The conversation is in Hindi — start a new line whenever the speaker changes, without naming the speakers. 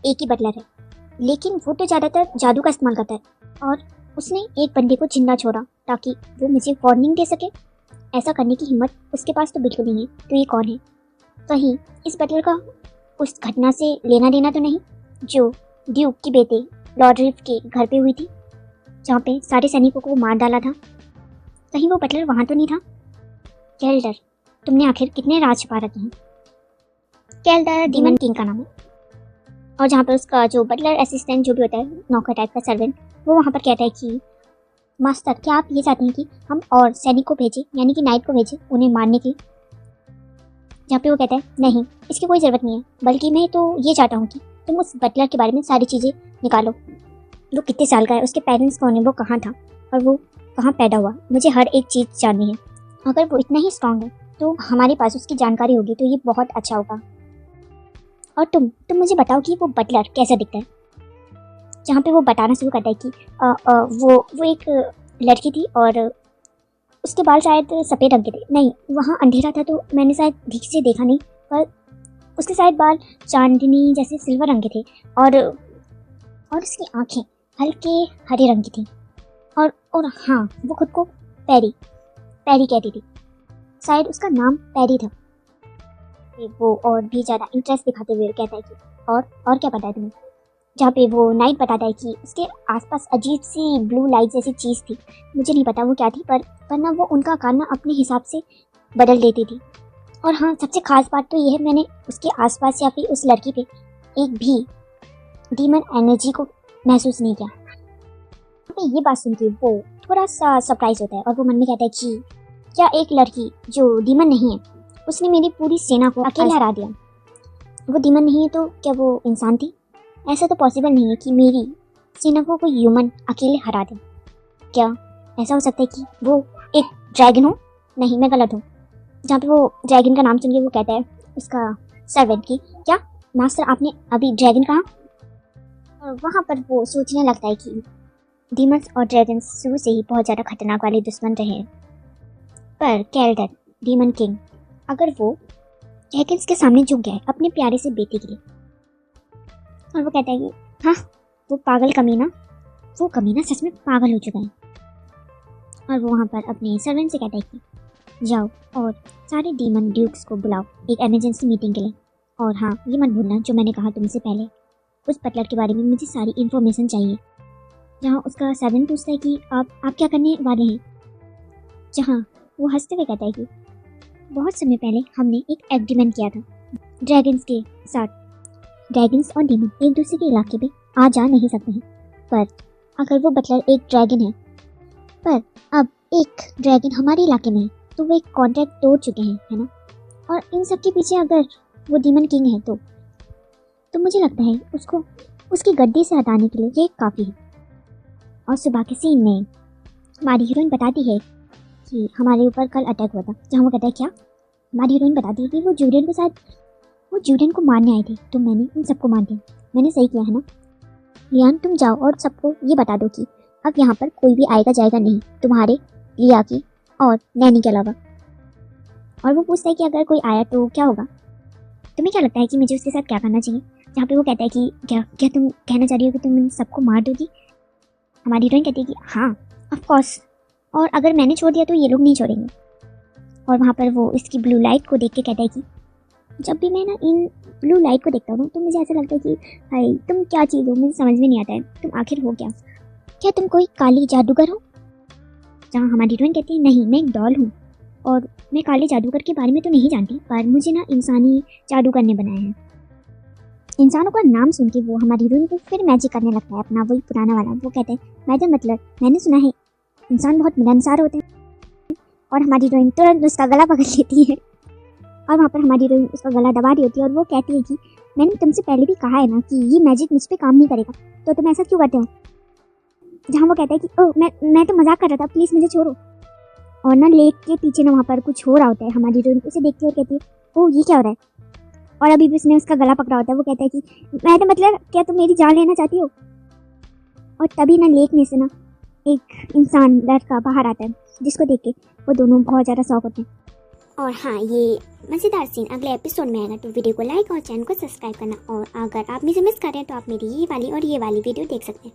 एक ही बटलर है, लेकिन वो तो ज़्यादातर जादू का इस्तेमाल करता है और उसने एक बंदे को जिंदा छोड़ा ताकि वो मुझे वार्निंग दे सके। ऐसा करने की हिम्मत उसके पास तो बिल्कुल नहीं है। तो ये कौन है? कहीं इस बटलर का उस घटना से लेना देना तो नहीं जो ड्यूक के बेटे लॉर्ड रिफ के घर पे हुई थी, जहाँ पे सारे सैनिकों को मार डाला था? कहीं वो बटलर वहाँ तो नहीं था? कैल्डर, तुमने आखिर कितने राज छुपा रखे हैं? कैल्डर डीमन किंग का नाम है, और जहाँ पर उसका जो बटलर असिस्टेंट जो भी होता है, नौकर टाइप का सर्वेंट, वो वहाँ पर कहता है कि मास्टर, क्या आप ये चाहते हैं कि हम और सैनिक को भेजें, यानी कि नाइट को भेजें उन्हें मारने के लिए? जहाँ पे वो कहता है नहीं, इसकी कोई ज़रूरत नहीं है, बल्कि मैं तो ये चाहता हूँ कि तुम उस बटलर के बारे में सारी चीज़ें निकालो। वो कितने साल का है, उसके पेरेंट्स कौन है, वो कहाँ था और वो कहाँ पैदा हुआ, मुझे हर एक चीज़ जाननी है। अगर वो इतना ही स्ट्रांग है तो हमारे पास उसकी जानकारी होगी तो ये बहुत अच्छा होगा। और तुम मुझे बताओ कि वो बटलर कैसा दिखता है? जहाँ पे वो बताना शुरू करता है कि वो एक लड़की थी और उसके बाल शायद सफ़ेद रंग के थे। नहीं, वहाँ अंधेरा था तो मैंने शायद ठीक से देखा नहीं, पर उसके शायद बाल चांदनी जैसे सिल्वर रंग के थे और उसकी आंखें हल्के हरे रंग की थी। और हाँ, वो खुद को पैरी कहती थी, शायद उसका नाम पैरी था। वो और भी ज़्यादा इंटरेस्ट दिखाते हुए कहता है कि और क्या पता है तुम्हें? जहाँ पे वो नाइट बताता है कि उसके आसपास अजीब सी ब्लू लाइट जैसी चीज़ थी, मुझे नहीं पता वो क्या थी, पर ना वो उनका आकार ना अपने हिसाब से बदल देती थी। और हाँ, सबसे खास बात तो ये है, मैंने उसके आसपास या फिर उस लड़की पे एक भी डीमन एनर्जी को महसूस नहीं किया। तो ये बात सुन के वो थोड़ा सा सरप्राइज होता है और वो मन में कहता है कि क्या एक लड़की जो डीमन नहीं है, उसने मेरी पूरी सेना को अकेले हरा दिया? वो डीमन नहीं है तो क्या वो इंसान थी? ऐसा तो पॉसिबल नहीं है कि मेरी सेना को कोई ह्यूमन अकेले हरा दे। क्या ऐसा हो सकता है कि वो एक ड्रैगन हो? नहीं, मैं गलत हूँ। जहाँ पे वो ड्रैगन का नाम सुन के वो कहता है उसका सर्वेंट की, क्या मास्टर आपने अभी ड्रैगन कहा? और वहाँ पर वो सोचने लगता है कि डीमंस और ड्रैगन्स शुरू से ही बहुत ज़्यादा खतरनाक वाले दुश्मन रहे हैं, पर कैल्डर डीमन किंग अगर वो ड्रैगन्स के सामने झुक गया है अपने प्यारे से बेटे के लिए, और वो कहता है कि हाँ, वो कमीना सच में पागल हो चुका है। और वो वहाँ पर अपने सर्वेंट से कहता है कि जाओ और सारे डीमन ड्यूक्स को बुलाओ एक इमरजेंसी मीटिंग के लिए। और हाँ, ये मत भूलना जो मैंने कहा तुमसे पहले, उस बटलर के बारे में मुझे सारी इन्फॉर्मेशन चाहिए। जहाँ उसका सर्वेंट पूछता है कि आप क्या करने वाले हैं? जहाँ वो हंसते हुए कहता है कि बहुत समय पहले हमने एक एग्रीमेंट किया था ड्रैगन्स के साथ। ड्रैगन्स और डीमन एक दूसरे के इलाके पे आ जा नहीं सकते हैं, पर अगर वो बटलर एक ड्रैगन है, पर अब एक ड्रैगन हमारे इलाके में है, तो वो एक कॉन्ट्रैक्ट तोड़ चुके हैं, है ना? और इन सब के पीछे अगर वो डीमन किंग है तो मुझे लगता है उसको उसकी गद्दी से हटाने के लिए ये काफ़ी है। और सुबह के सीन में हमारी हीरोइन बताती है कि हमारे ऊपर कल अटैक हुआ था। जहाँ वो कहता है क्या? हमारी हीरोइन बताती है कि वो जूडन को मारने आए थे, तो मैंने उन सबको मार दिया। मैंने सही किया है ना? लियान, तुम जाओ और सबको ये बता दो कि अब यहाँ पर कोई भी आएगा जाएगा नहीं, तुम्हारे लिया की और नैनी के अलावा। और वो पूछता है कि अगर कोई आया तो क्या होगा? तुम्हें क्या लगता है कि मुझे उसके साथ क्या करना चाहिए? जहाँ पे वो कहता है कि क्या तुम कहना चाह रही हो कि तुम इन सबको मार दोगी? हमारी हीरोइन कहती है कि हाँ, ऑफ कोर्स, और अगर मैंने छोड़ दिया तो ये लोग नहीं छोड़ेंगे। और वहाँ पर वो इसकी ब्लू लाइट को देख के कहता है कि जब भी मैं ना इन ब्लू लाइट को देखता हूँ तो मुझे ऐसा लगता है कि भाई तुम क्या चीज़ हो, मुझे समझ में नहीं आता है, तुम आखिर हो क्या तुम कोई काली जादूगर हो? जहाँ हमारी हीरोइन कहती है नहीं, मैं एक डॉल हूँ और मैं काले जादूगर के बारे में तो नहीं जानती, पर मुझे ना इंसानी जादूगर ने बनाया है। इंसानों का नाम सुन के वो हमारी हीरोइन को फिर मैजिक करने लगता है अपना, वही पुराना वाला। वो कहते हैं मैडम, मतलब मैंने सुना है इंसान बहुत मिलनसार होते हैं। और हमारी हीरोइन तुरंत उसका गला पकड़ लेती है और वहाँ पर हमारी हीरोइन उसका गला दबा रही होती है और वो कहती है कि मैंने तुमसे पहले भी कहा है ना कि ये मैजिक मुझ पर काम नहीं करेगा, तो तुम ऐसा क्यों करते हो? जहाँ वो कहता है कि ओह मैं तो मजाक कर रहा था, प्लीज़ मुझे छोड़ो। और ना लेक के पीछे ना वहाँ पर कुछ हो रहा होता है। हमारी हीरोइन उसे देखती है और कहती है ओह ये क्या हो रहा है? और अभी भी उसने उसका गला पकड़ा होता है। वो कहता है कि मैडम, मतलब क्या तुम मेरी जान लेना चाहती हो? और तभी ना लेक में से ना एक इंसान लड़का बाहर आता है, जिसको देख के वो दोनों बहुत ज़्यादा शॉक होते हैं। और हाँ, ये मज़ेदार सीन अगले एपिसोड में आएगा, तो वीडियो को लाइक और चैनल को सब्सक्राइब करना। और अगर आप मुझे मिस कर रहे हैं तो आप मेरी ये वाली और ये वाली वीडियो देख सकते हैं।